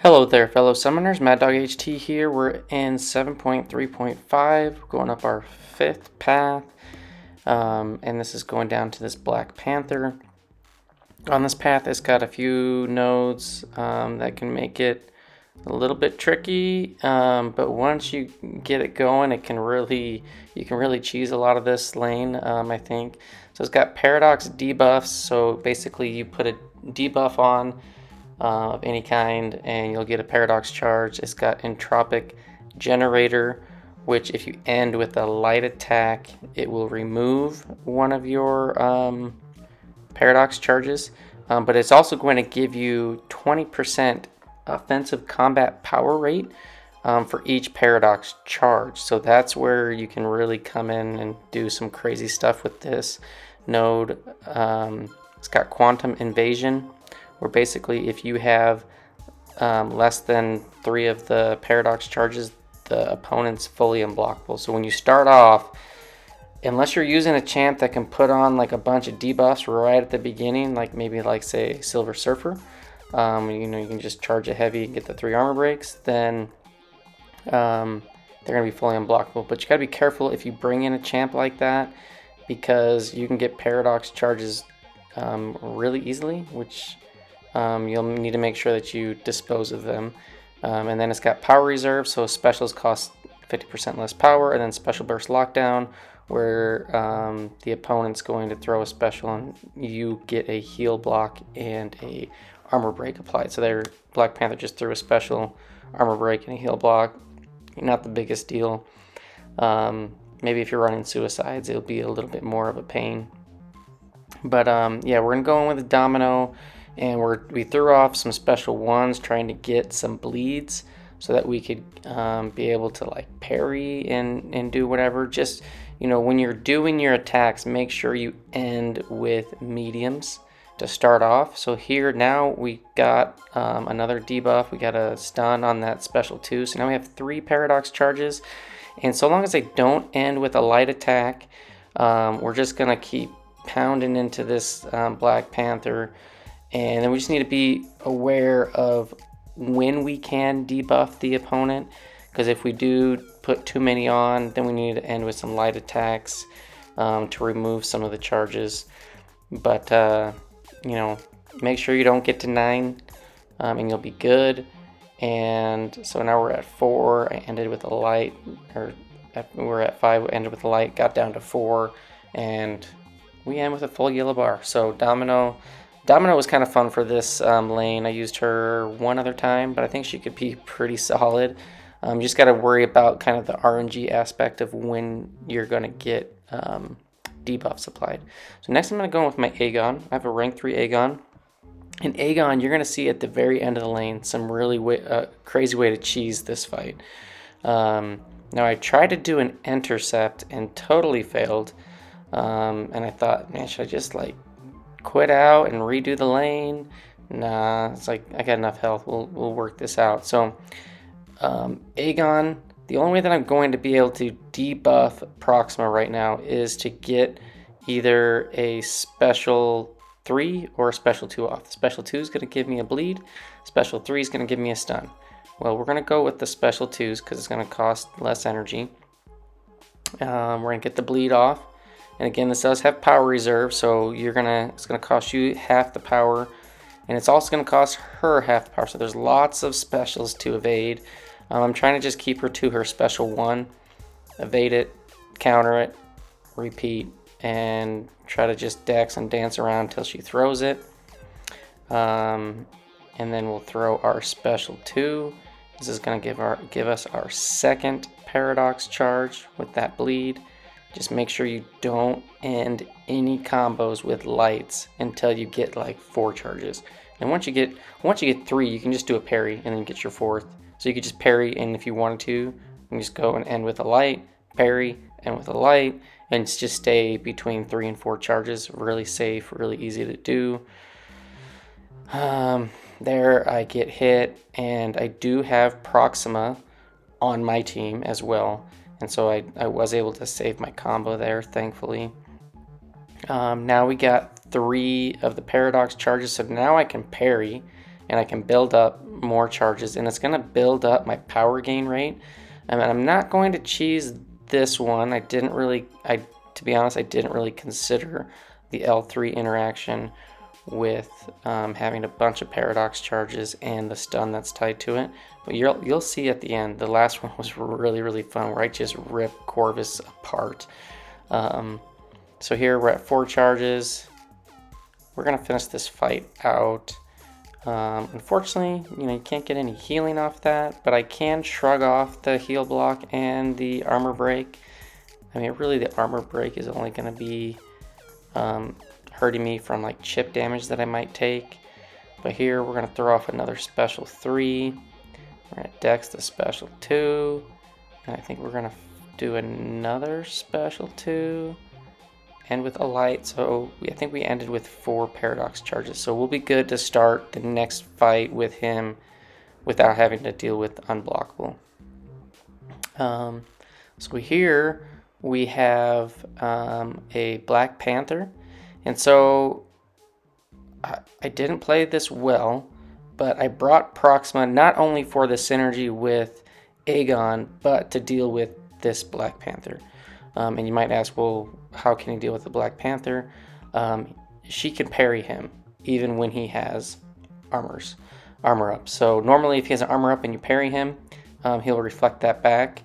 Hello there, fellow summoners. Mad Dog HT here. We're in 7.3.5, going up our 5th path, and this is going down to this Black Panther. On this path, it's got a few nodes that can make it a little bit tricky, but once you get it going, you can really cheese a lot of this lane, I think. So it's got paradox debuffs. So basically, you put a debuff on of any kind and you'll get a paradox charge. It's got entropic generator, which if you end with a light attack, it will remove one of your paradox charges, but it's also going to give you 20% offensive combat power rate for each paradox charge. So that's where you can really come in and do some crazy stuff with this node. It's got quantum invasion, where basically if you have less than 3 of the paradox charges, the opponent's fully unblockable. So when you start off, unless you're using a champ that can put on like a bunch of debuffs right at the beginning, like maybe like say Silver Surfer, you can just charge a heavy and get the 3 armor breaks, then they're gonna be fully unblockable. But you gotta be careful if you bring in a champ like that, because you can get paradox charges really easily, which you'll need to make sure that you dispose of them. And then it's got power reserve, so specials cost 50% less power, and then special burst lockdown, where the opponent's going to throw a special and you get a heal block and a armor break applied. So there, Black Panther just threw a special, armor break, and a heal block. Not the biggest deal. Maybe if you're running suicides, it'll be a little bit more of a pain. But yeah, we're gonna go in with a Domino. And we threw off some special ones trying to get some bleeds so that we could be able to like parry and do whatever. Just, when you're doing your attacks, make sure you end with mediums to start off. So here now we got another debuff. We got a stun on that special 2. So now we have 3 paradox charges. And so long as they don't end with a light attack, we're just going to keep pounding into this Black Panther. And then we just need to be aware of when we can debuff the opponent, because if we do put too many on, then we need to end with some light attacks to remove some of the charges. But, make sure you don't get to 9 and you'll be good. And so now we're at 4. I ended with a light, we're at 5, we ended with a light, got down to 4, and we end with a full yellow bar. So Domino was kind of fun for this lane. I used her one other time, but I think she could be pretty solid. You just got to worry about kind of the RNG aspect of when you're going to get debuffs applied. So next I'm going to go with my Aegon. I have a rank 3 Aegon. And Aegon, you're going to see at the very end of the lane some really crazy way to cheese this fight. Now I tried to do an intercept and totally failed. And I thought, man, should I just like quit out and redo the lane? Nah, it's like I got enough health. We'll work this out. So Aegon, the only way that I'm going to be able to debuff Proxima right now is to get either a special 3 or a special 2 off. The special 2 is going to give me a bleed. Special 3 is going to give me a stun. Well, we're going to go with the special 2s because it's going to cost less energy. We're going to get the bleed off. And again, this does have power reserve, so it's gonna cost you half the power, and it's also gonna cost her half the power. So there's lots of specials to evade. I'm trying to just keep her to her special 1, evade it, counter it, repeat, and try to just dex and dance around until she throws it. And then we'll throw our special 2. This is gonna give us our second paradox charge with that bleed. Just make sure you don't end any combos with lights until you get like 4 charges. And once you get 3, you can just do a parry and then get your 4th. So you could just parry, and if you wanted to, you can just go and end with a light, parry, end with a light, and just stay between 3 and 4 charges. Really safe, really easy to do. There I get hit, and I do have Proxima on my team as well. And so I was able to save my combo there, thankfully. Now we got 3 of the paradox charges, so now I can parry and I can build up more charges, and it's going to build up my power gain rate. And I'm not going to cheese this one. To be honest, I didn't really consider the L3 interaction with having a bunch of paradox charges and the stun that's tied to it. But you'll see at the end, the last one was really fun, where I just ripped Corvus apart. So here we're at 4 charges. We're gonna finish this fight out. Unfortunately, you can't get any healing off that, but I can shrug off the heal block and the armor break. I mean, really, the armor break is only gonna be hurting me from like chip damage that I might take. But here we're gonna throw off another special 3. We're gonna dex the special 2, and I think we're gonna do another special 2, and with a light. So I think we ended with 4 paradox charges. So we'll be good to start the next fight with him without having to deal with unblockable. So here we have a Black Panther. And so I didn't play this well, but I brought Proxima not only for the synergy with Aegon, but to deal with this Black Panther. And you might ask, well, how can he deal with the Black Panther? She can parry him even when he has armor up. So normally if he has an armor up and you parry him, he'll reflect that back.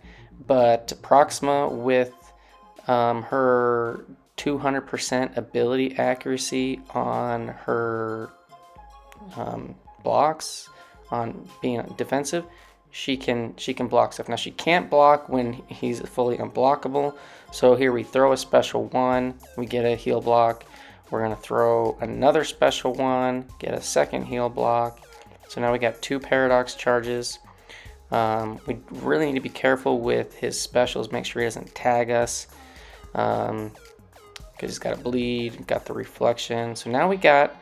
But Proxima with her 200% ability accuracy on her blocks, on being defensive, she can block stuff. Now she can't block when he's fully unblockable. So here we throw a special 1, we get a heal block. We're gonna throw another special 1, get a second heal block. So now we got 2 paradox charges. We really need to be careful with his specials, make sure he doesn't tag us. Because he's got a bleed, got the reflection. So now we got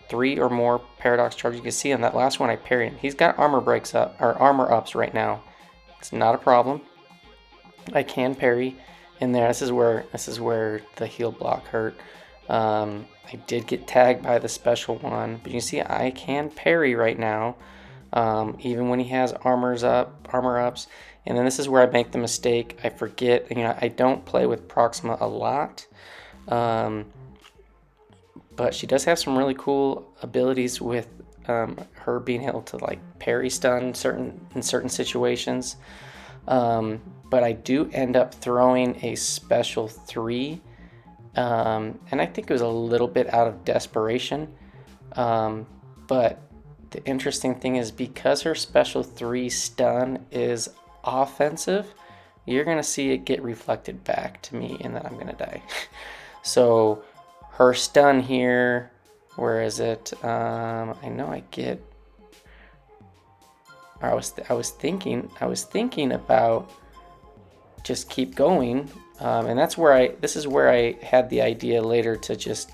3 or more paradox charges. You can see on that last one I parried him. He's got armor breaks up, or armor ups right now. It's not a problem. I can parry in there. This is where the heal block hurt. I did get tagged by the special 1, but you see I can parry right now, even when he has armor ups. And then this is where I make the mistake. I forget, I don't play with Proxima a lot. But she does have some really cool abilities with her being able to like parry stun in certain situations. But I do end up throwing a special 3. And I think it was a little bit out of desperation. But the interesting thing is, because her special 3 stun is offensive, you're gonna see it get reflected back to me and then I'm gonna die. So her stun here, where is it? I know I get, or I was thinking about just keep going, and that's where this is where I had the idea later to just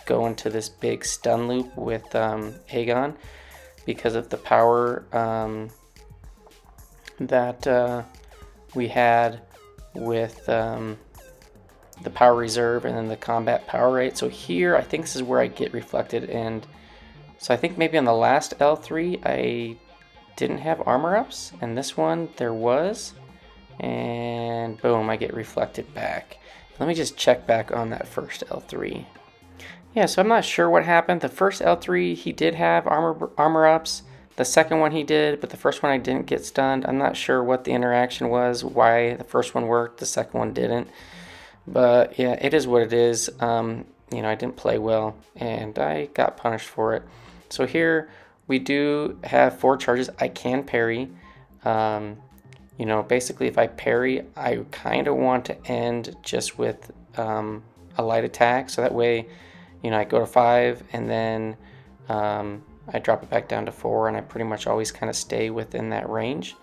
go into this big stun loop with Aegon, because of the power that we had with the power reserve and then the combat power rate. So here I think this is where I get reflected, and so I think maybe on the last L3 I didn't have armor ups, and this one there was, and boom, I get reflected back. Let me just check back on that first L3. Yeah, so I'm not sure what happened. The first L3 he did have armor ups. The second one he did, but the first one I didn't get stunned. I'm not sure what the interaction was, why the first one worked, the second one didn't. But yeah, it is what it is. I didn't play well, and I got punished for it. So here we do have 4 charges. I can parry. Basically if I parry, I kind of want to end just with a light attack. So that way, I go to 5 and then I drop it back down to 4, and I pretty much always kind of stay within that range.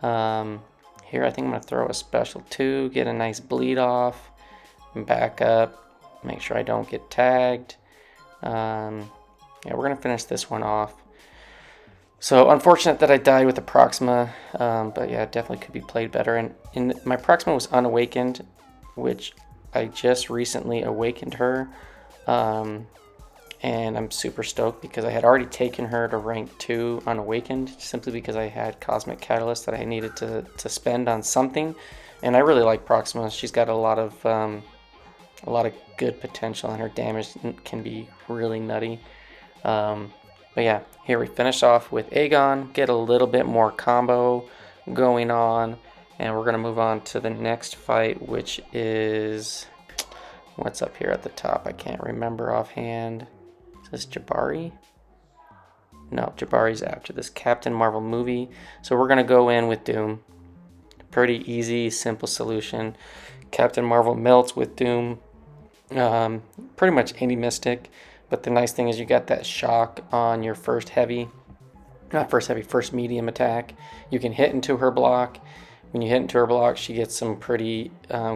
Here I think I'm going to throw a special 2, get a nice bleed off, and back up, make sure I don't get tagged. Yeah, we're going to finish this one off. So unfortunate that I died with the Proxima, but yeah, it definitely could be played better. And my Proxima was unawakened, which I just recently awakened her. and I'm super stoked because I had already taken her to rank 2 unawakened simply because I had Cosmic Catalyst that I needed to spend on something, and I really like Proxima. She's got a lot of good potential, and her damage can be really nutty. But yeah, here we finish off with Aegon, get a little bit more combo going on, and we're gonna move on to the next fight, which is what's up here at the top. I can't remember offhand. Is this Jabari? No, Jabari's after this. Captain Marvel movie. So we're gonna go in with Doom. Pretty easy, simple solution. Captain Marvel melts with Doom. Pretty much any Mystic. But the nice thing is you got that shock on your first medium attack. You can hit into her block. When you hit into her block, she gets some pretty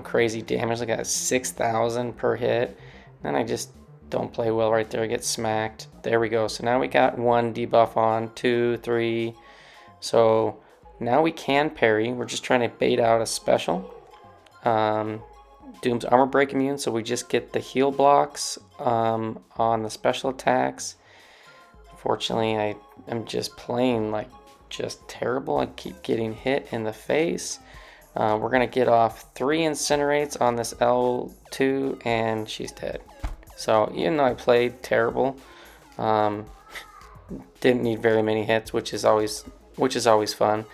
crazy damage. Like at 6,000 per hit. And I just don't play well right there. I get smacked. There we go. So now we got 1 debuff on, 2, 3. So now we can parry. We're just trying to bait out a special. Doom's armor break immune, so we just get the heal blocks on the special attacks. Fortunately, I am just playing like just terrible. I keep getting hit in the face. We're gonna get off 3 incinerates on this L2, and she's dead. So even though I played terrible, didn't need very many hits, which is always fun.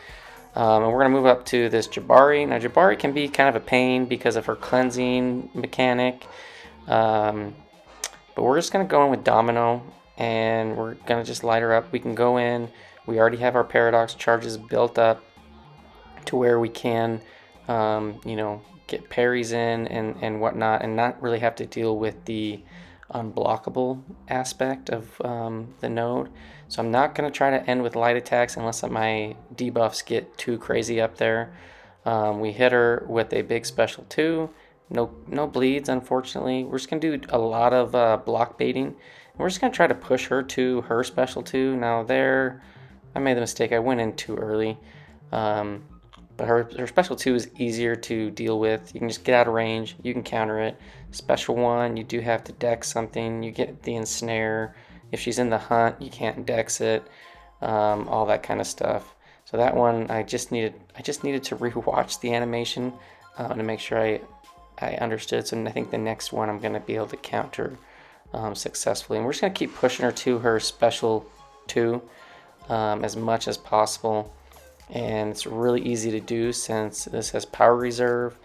And we're going to move up to this Jabari. Now, Jabari can be kind of a pain because of her cleansing mechanic. But we're just going to go in with Domino, and we're going to just light her up. We can go in. We already have our Paradox charges built up to where we can, get parries in and whatnot, and not really have to deal with the unblockable aspect of the node. So I'm not going to try to end with light attacks unless my debuffs get too crazy up there. We hit her with a big special 2. No bleeds, unfortunately. We're just going to do a lot of block baiting. And we're just going to try to push her to her special 2. Now there, I made the mistake. I went in too early. But her special 2 is easier to deal with. You can just get out of range. You can counter it. Special 1, you do have to dex something. You get the ensnare. If she's in the hunt, you can't dex it. All that kind of stuff. So that one, I just needed to rewatch the animation to make sure I understood. So I think the next one I'm going to be able to counter successfully. And we're just going to keep pushing her to her special 2 as much as possible. And it's really easy to do since this has power reserve.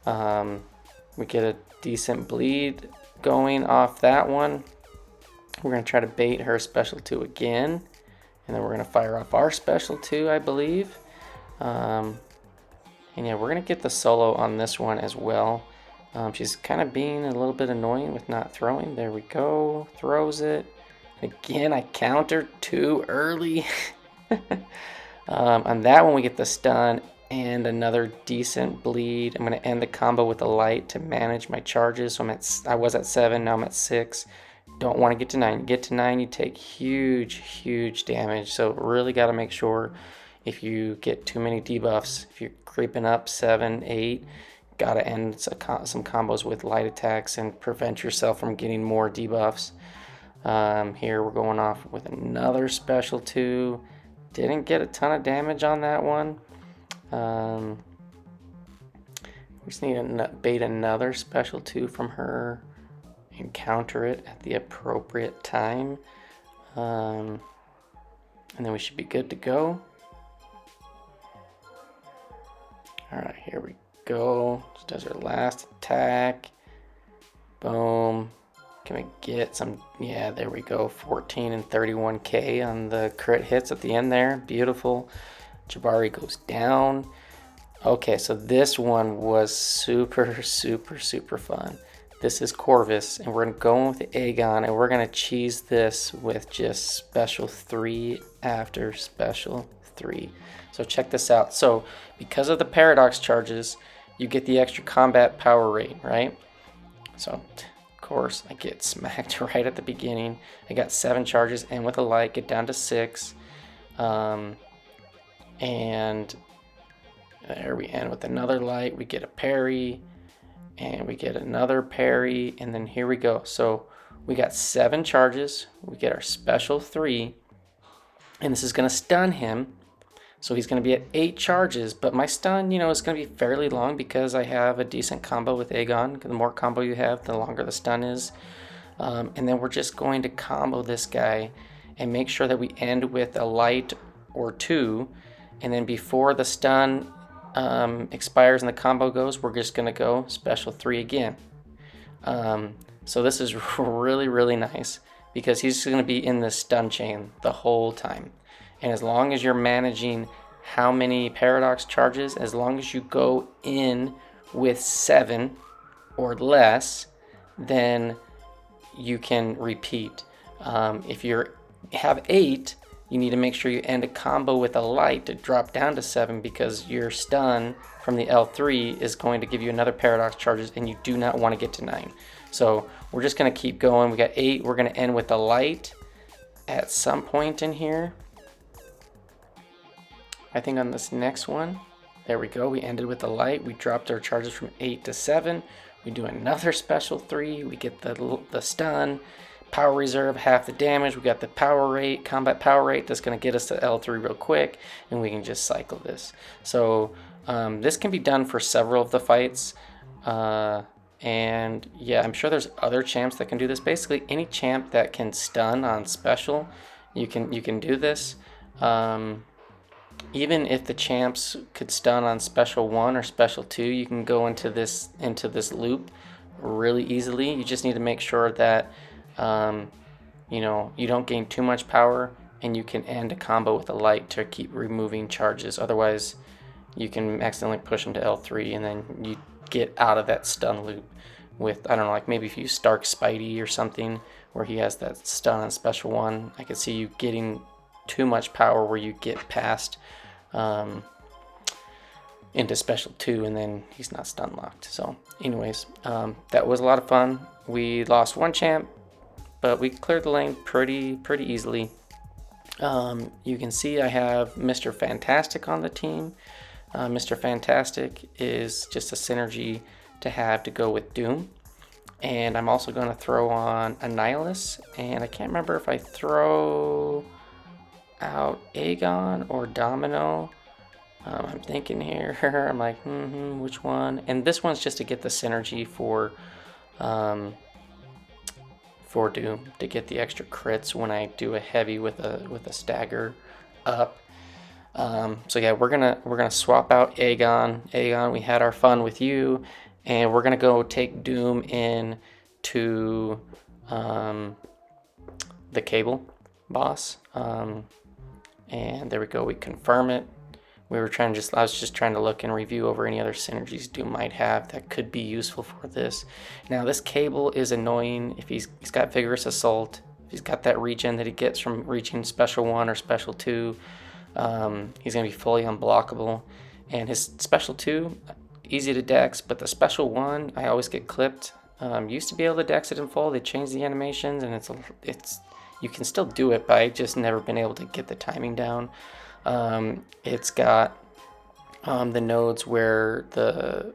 We get a decent bleed going off that one. We're going to try to bait her special 2 again. And then we're going to fire off our special 2, I believe. And yeah, we're going to get the solo on this one as well. She's kind of being a little bit annoying with not throwing. There we go. Throws it. Again, I countered too early. On that one, we get the stun and another decent bleed. I'm going to end the combo with the light to manage my charges. So I was at 7, now I'm at 6. Don't want to get to 9. Get to 9, you take huge damage. So really got to make sure if you get too many debuffs, if you're creeping up 7, 8, got to end some combos with light attacks and prevent yourself from getting more debuffs. Here we're going off with another special 2. Didn't get a ton of damage on that one. We just need to bait another special 2 from her and counter it at the appropriate time. And then we should be good to go. Alright, here we go. She does her last attack. Boom. Can we get some? Yeah, there we go. 14 and 31k on the crit hits at the end there. Beautiful. Jabari goes down. Okay, so this one was super fun. This is Corvus, and we're going to go with the Aegon, and we're going to cheese this with just special 3 after special 3. So check this out. So because of the paradox charges, you get the extra combat power rate, right? So course, I get smacked right at the beginning. I got 7 charges, and with a light, get down to 6. And there we end with another light. We get a parry, and we get another parry, and then here we go. So we got 7 charges, we get our special 3, and this is going to stun him. So he's going to be at 8 charges, but my stun, is going to be fairly long because I have a decent combo with Aegon. The more combo you have, the longer the stun is. And then we're just going to combo this guy and make sure that we end with a light or 2. And then before the stun expires and the combo goes, we're just going to go special 3 again. So this is really, really nice because he's going to be in the stun chain the whole time. And as long as you're managing how many paradox charges, as long as you go in with 7 or less, then you can repeat. If you have 8, you need to make sure you end a combo with a light to drop down to 7 because your stun from the L3 is going to give you another paradox charges and you do not want to get to 9. So we're just going to keep going. We got 8. We're going to end with a light at some point in here. I think on this next one, there we go. We ended with a light. We dropped our charges from 8 to 7. We do another special 3. We get the stun, power reserve, half the damage. We got the power rate, combat power rate. That's going to get us to L3 real quick, and we can just cycle this. So this can be done for several of the fights. And yeah, I'm sure there's other champs that can do this. Basically, any champ that can stun on special, you can do this. Even if the champs could stun on special 1 or special 2, you can go into this loop really easily. You just need to make sure that you don't gain too much power, and you can end a combo with a light to keep removing charges. Otherwise, you can accidentally push them to L3, and then you get out of that stun loop with, I don't know, like maybe if you Stark Spidey or something where he has that stun on special 1, I could see you getting too much power where you get past into special 2 and then he's not stun locked. So anyways, that was a lot of fun. We lost 1 champ, but we cleared the lane pretty easily. You can see I have Mr. Fantastic on the team. Mr. Fantastic is just a synergy to have to go with Doom. And I'm also going to throw on Annihilus, and I can't remember if I throw out Aegon or Domino. I'm thinking here. I'm like, which one? And this one's just to get the synergy for Doom, to get the extra crits when I do a heavy with a stagger up. So yeah, we're gonna swap out Aegon. Aegon, we had our fun with you, and we're gonna go take Doom in to the cable boss. And there we go, we confirm it. I was just trying to look and review over any other synergies Doom might have that could be useful for this. Now this cable is annoying if he's got Vigorous Assault, if he's got that regen that he gets from reaching special 1 or special 2, he's gonna be fully unblockable. And his special 2, easy to dex, but the special 1, I always get clipped. Used to be able to dex it in full, they changed the animations, and it's you can still do it, but I've just never been able to get the timing down. It's got the nodes where the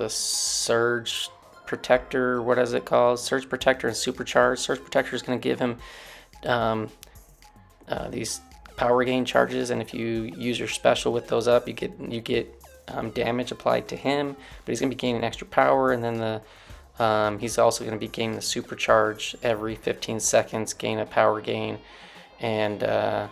Surge Protector, what is it called? Surge Protector and Supercharge. Surge Protector is going to give him these power gain charges, and if you use your special with those up, you get damage applied to him, but he's going to be gaining extra power, and then he's also going to be gaining the supercharge every 15 seconds, gain a power gain. And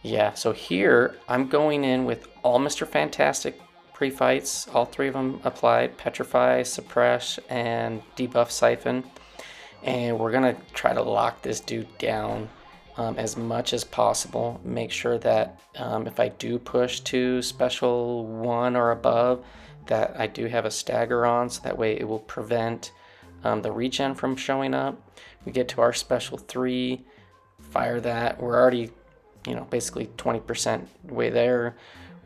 yeah, so here I'm going in with all Mr. Fantastic pre-fights, all 3 of them applied: Petrify, Suppress, and Debuff Siphon. And we're going to try to lock this dude down as much as possible. Make sure that if I do push to special 1 or above, that I do have a stagger on, so that way it will prevent the regen from showing up. We get to our special 3, fire that. We're already, basically 20% way there.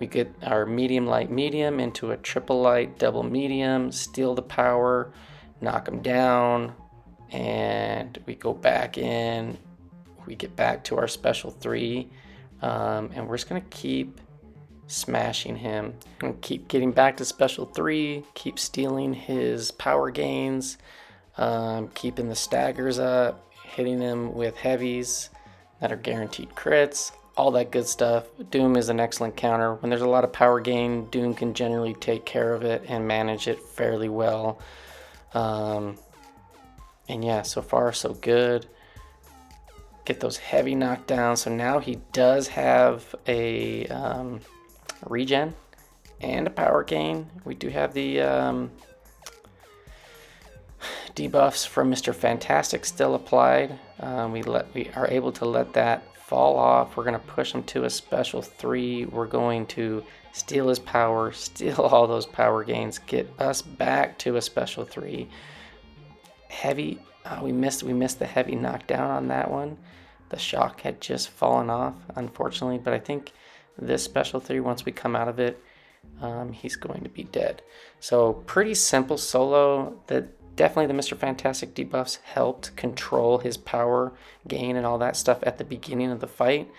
We get our medium, light, medium into a triple light, double medium, steal the power, knock them down, and we go back in. We get back to our special 3, and we're just gonna keep smashing him and keep getting back to special 3, keep stealing his power gains, keeping the staggers up, hitting them with heavies that are guaranteed crits, all that good stuff. Doom is an excellent counter. When there's a lot of power gain, Doom can generally take care of it and manage it fairly well. And yeah, so far so good. Get those heavy knockdowns. So now he does have a regen and a power gain. We do have the debuffs from Mr. Fantastic still applied. We are able to let that fall off. We're going to push him to a special 3. We're going to steal his power, steal all those power gains, get us back to a special 3. Heavy, we missed the heavy knockdown on that one. The shock had just fallen off, unfortunately, but I think this special 3, once we come out of it, he's going to be dead. So pretty simple solo. Definitely the Mr. Fantastic debuffs helped control his power gain and all that stuff at the beginning of the fight.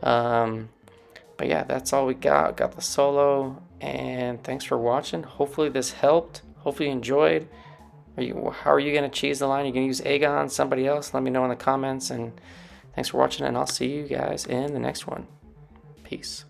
But yeah, that's all we got. Got the solo, and thanks for watching. Hopefully this helped. Hopefully you enjoyed. How are you going to cheese the line? Are you going to use Aegon, somebody else? Let me know in the comments, and thanks for watching, and I'll see you guys in the next one. Peace.